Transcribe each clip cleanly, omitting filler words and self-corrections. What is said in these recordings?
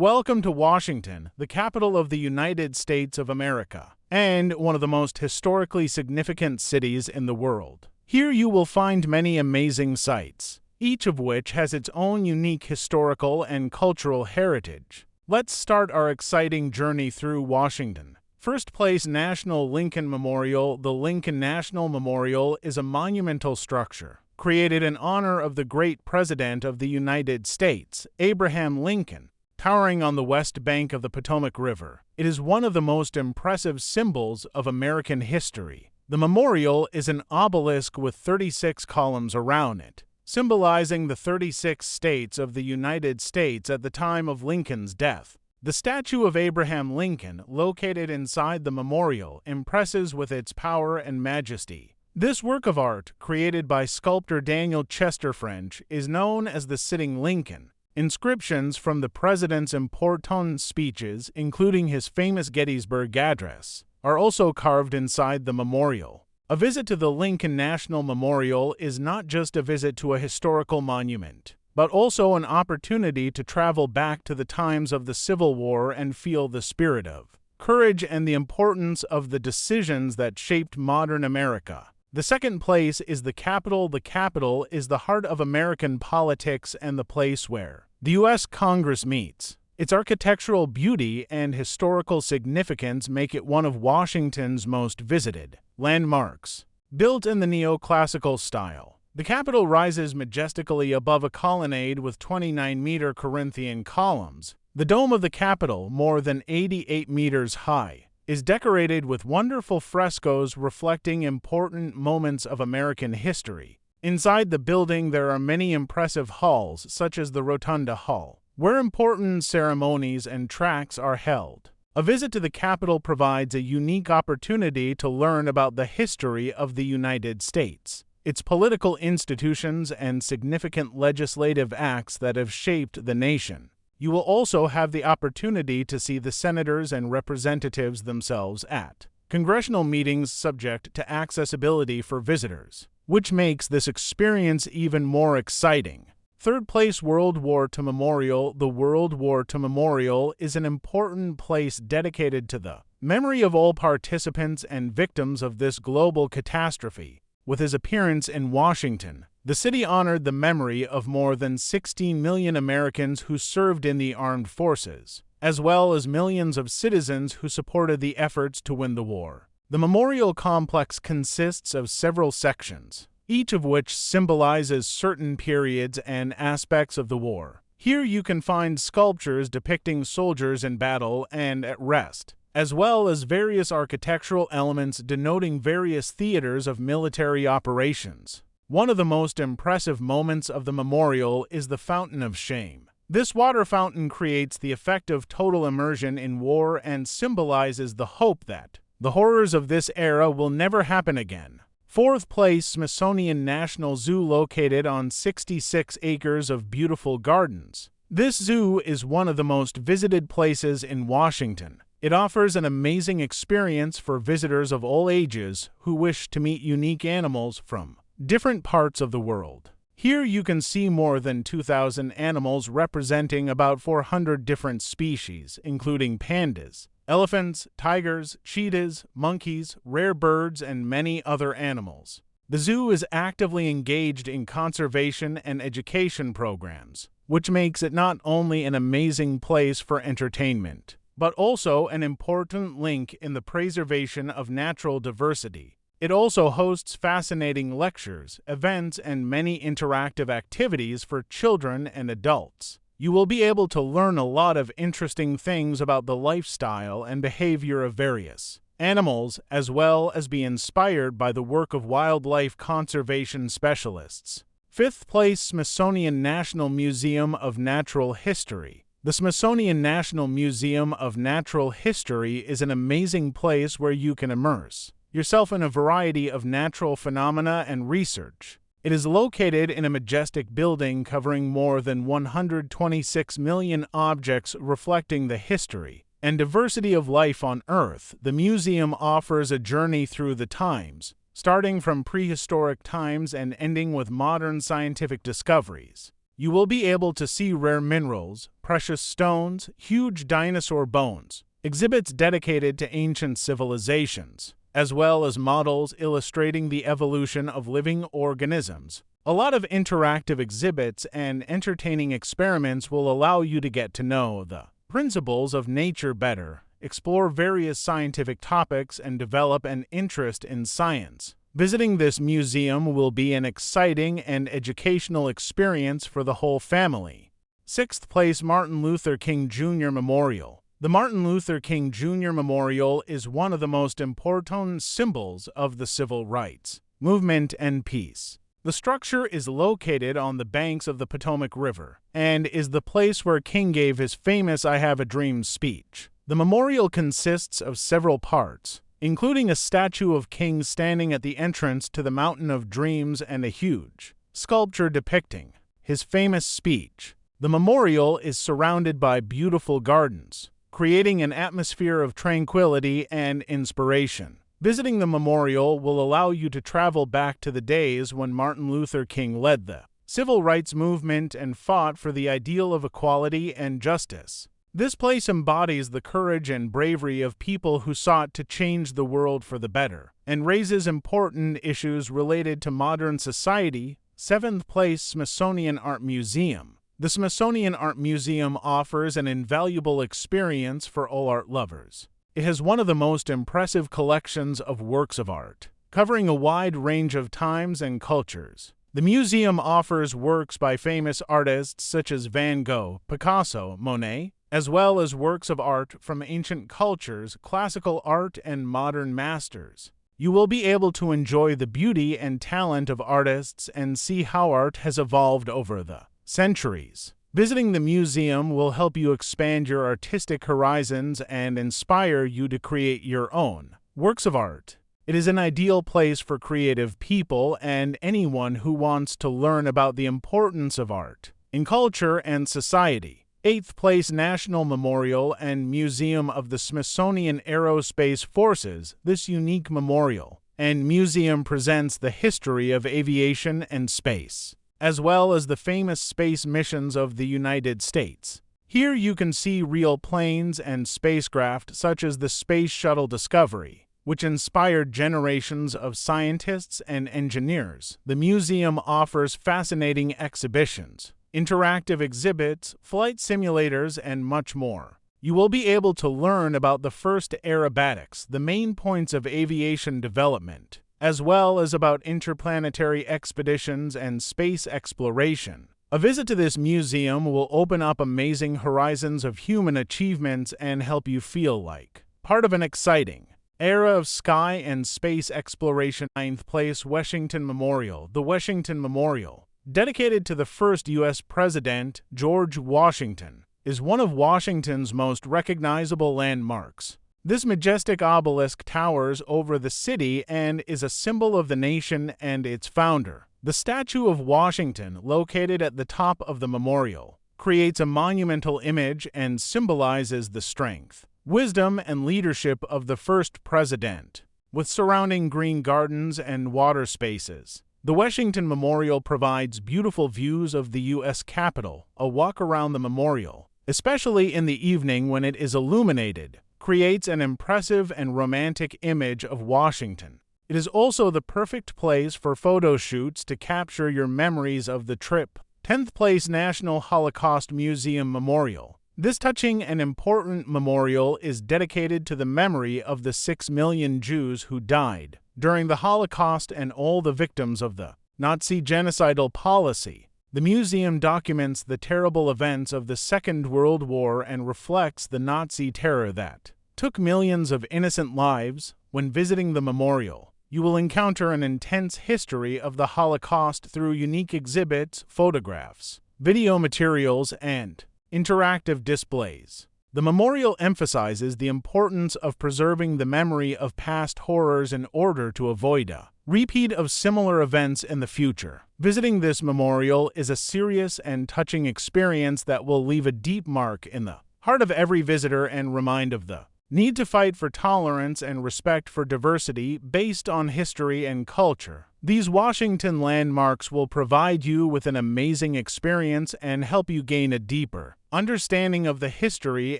Welcome to Washington, the capital of the United States of America, and one of the most historically significant cities in the world. Here you will find many amazing sights, each of which has its own unique historical and cultural heritage. Let's start our exciting journey through Washington. First place, National Lincoln Memorial. The Lincoln National Memorial is a monumental structure created in honor of the great President of the United States, Abraham Lincoln, towering on the west bank of the Potomac River. It is one of the most impressive symbols of American history. The memorial is an obelisk with 36 columns around it, symbolizing the 36 states of the United States at the time of Lincoln's death. The statue of Abraham Lincoln, located inside the memorial, impresses with its power and majesty. This work of art, created by sculptor Daniel Chester French, is known as the Sitting Lincoln. Inscriptions from the president's important speeches, including his famous Gettysburg Address, are also carved inside the memorial. A visit to the Lincoln National Memorial is not just a visit to a historical monument, but also an opportunity to travel back to the times of the Civil War and feel the spirit of courage and the importance of the decisions that shaped modern America. The second place is the Capitol. The Capitol is the heart of American politics and the place where the U.S. Congress meets. Its architectural beauty and historical significance make it one of Washington's most visited landmarks. Built in the neoclassical style, the Capitol rises majestically above a colonnade with 29-meter Corinthian columns. The dome of the Capitol, more than 88 meters high, is decorated with wonderful frescoes reflecting important moments of American history. Inside the building there are many impressive halls, such as the Rotunda Hall, where important ceremonies and tracts are held. A visit to the Capitol provides a unique opportunity to learn about the history of the United States, its political institutions, and significant legislative acts that have shaped the nation. You will also have the opportunity to see the senators and representatives themselves at congressional meetings subject to accessibility for visitors, which makes this experience even more exciting. Third place, World War II Memorial. The World War II Memorial is an important place dedicated to the memory of all participants and victims of this global catastrophe. With his appearance in Washington, the city honored the memory of more than 16 million Americans who served in the armed forces, as well as millions of citizens who supported the efforts to win the war. The memorial complex consists of several sections, each of which symbolizes certain periods and aspects of the war. Here you can find sculptures depicting soldiers in battle and at rest, as well as various architectural elements denoting various theaters of military operations. One of the most impressive moments of the memorial is the Fountain of Shame. This water fountain creates the effect of total immersion in war and symbolizes the hope that the horrors of this era will never happen again. Fourth place, Smithsonian National Zoo, located on 66 acres of beautiful gardens. This zoo is one of the most visited places in Washington. It offers an amazing experience for visitors of all ages who wish to meet unique animals from different parts of the world. Here you can see more than 2,000 animals representing about 400 different species, including pandas, elephants, tigers, cheetahs, monkeys, rare birds, and many other animals. The zoo is actively engaged in conservation and education programs, which makes it not only an amazing place for entertainment, but also an important link in the preservation of natural diversity. It also hosts fascinating lectures, events, and many interactive activities for children and adults. You will be able to learn a lot of interesting things about the lifestyle and behavior of various animals, as well as be inspired by the work of wildlife conservation specialists. Fifth place, Smithsonian National Museum of Natural History. The Smithsonian National Museum of Natural History is an amazing place where you can immerse yourself in a variety of natural phenomena and research. It is located in a majestic building covering more than 126 million objects reflecting the history and diversity of life on Earth. The museum offers a journey through the times, starting from prehistoric times and ending with modern scientific discoveries. You will be able to see rare minerals, precious stones, huge dinosaur bones, exhibits dedicated to ancient civilizations, as well as models illustrating the evolution of living organisms. A lot of interactive exhibits and entertaining experiments will allow you to get to know the principles of nature better, explore various scientific topics, and develop an interest in science. Visiting this museum will be an exciting and educational experience for the whole family. 6th place, Martin Luther King Jr. Memorial. The Martin Luther King Jr. Memorial is one of the most important symbols of the civil rights movement and peace. The structure is located on the banks of the Potomac River and is the place where King gave his famous "I Have a Dream" speech. The memorial consists of several parts, including a statue of King standing at the entrance to the Mountain of Dreams and a huge sculpture depicting his famous speech. The memorial is surrounded by beautiful gardens, creating an atmosphere of tranquility and inspiration. Visiting the memorial will allow you to travel back to the days when Martin Luther King led the civil rights movement and fought for the ideal of equality and justice. This place embodies the courage and bravery of people who sought to change the world for the better, and raises important issues related to modern society. 7th place, Smithsonian Art Museum. The Smithsonian Art Museum offers an invaluable experience for all art lovers. It has one of the most impressive collections of works of art, covering a wide range of times and cultures. The museum offers works by famous artists such as Van Gogh, Picasso, Monet, as well as works of art from ancient cultures, classical art, and modern masters. You will be able to enjoy the beauty and talent of artists and see how art has evolved over the centuries. Visiting the museum will help you expand your artistic horizons and inspire you to create your own works of art. It is an ideal place for creative people and anyone who wants to learn about the importance of art in culture and society. 8th place, National Memorial and Museum of the Smithsonian Aerospace Forces. This unique memorial and museum presents the history of aviation and space, as well as the famous space missions of the United States. Here you can see real planes and spacecraft such as the Space Shuttle Discovery, which inspired generations of scientists and engineers. The museum offers fascinating exhibitions, interactive exhibits, flight simulators, and much more. You will be able to learn about the first aerobatics, the main points of aviation development, as well as about interplanetary expeditions and space exploration. A visit to this museum will open up amazing horizons of human achievements and help you feel like part of an exciting era of sky and space exploration. 9th place, Washington Memorial. The Washington Memorial, dedicated to the first U.S. President, George Washington, is one of Washington's most recognizable landmarks. This majestic obelisk towers over the city and is a symbol of the nation and its founder. The statue of Washington, located at the top of the memorial, creates a monumental image and symbolizes the strength, wisdom, and leadership of the first president. With surrounding green gardens and water spaces, the Washington Memorial provides beautiful views of the U.S. Capitol. A walk around the memorial, especially in the evening when it is illuminated, creates an impressive and romantic image of Washington. It is also the perfect place for photo shoots to capture your memories of the trip. 10th place, National Holocaust Museum Memorial. This touching and important memorial is dedicated to the memory of the 6 million Jews who died during the Holocaust and all the victims of the Nazi genocidal policy. The museum documents the terrible events of the Second World War and reflects the Nazi terror that took millions of innocent lives. When visiting the memorial, you will encounter an intense history of the Holocaust through unique exhibits, photographs, video materials, and interactive displays. The memorial emphasizes the importance of preserving the memory of past horrors in order to avoid a repeat of similar events in the future. Visiting this memorial is a serious and touching experience that will leave a deep mark in the heart of every visitor and remind of the Need to fight for tolerance and respect for diversity based on history and culture. These Washington landmarks will provide you with an amazing experience and help you gain a deeper understanding of the history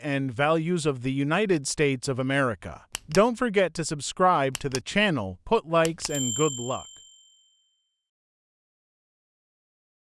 and values of the United States of America. Don't forget to subscribe to the channel, put likes, and good luck.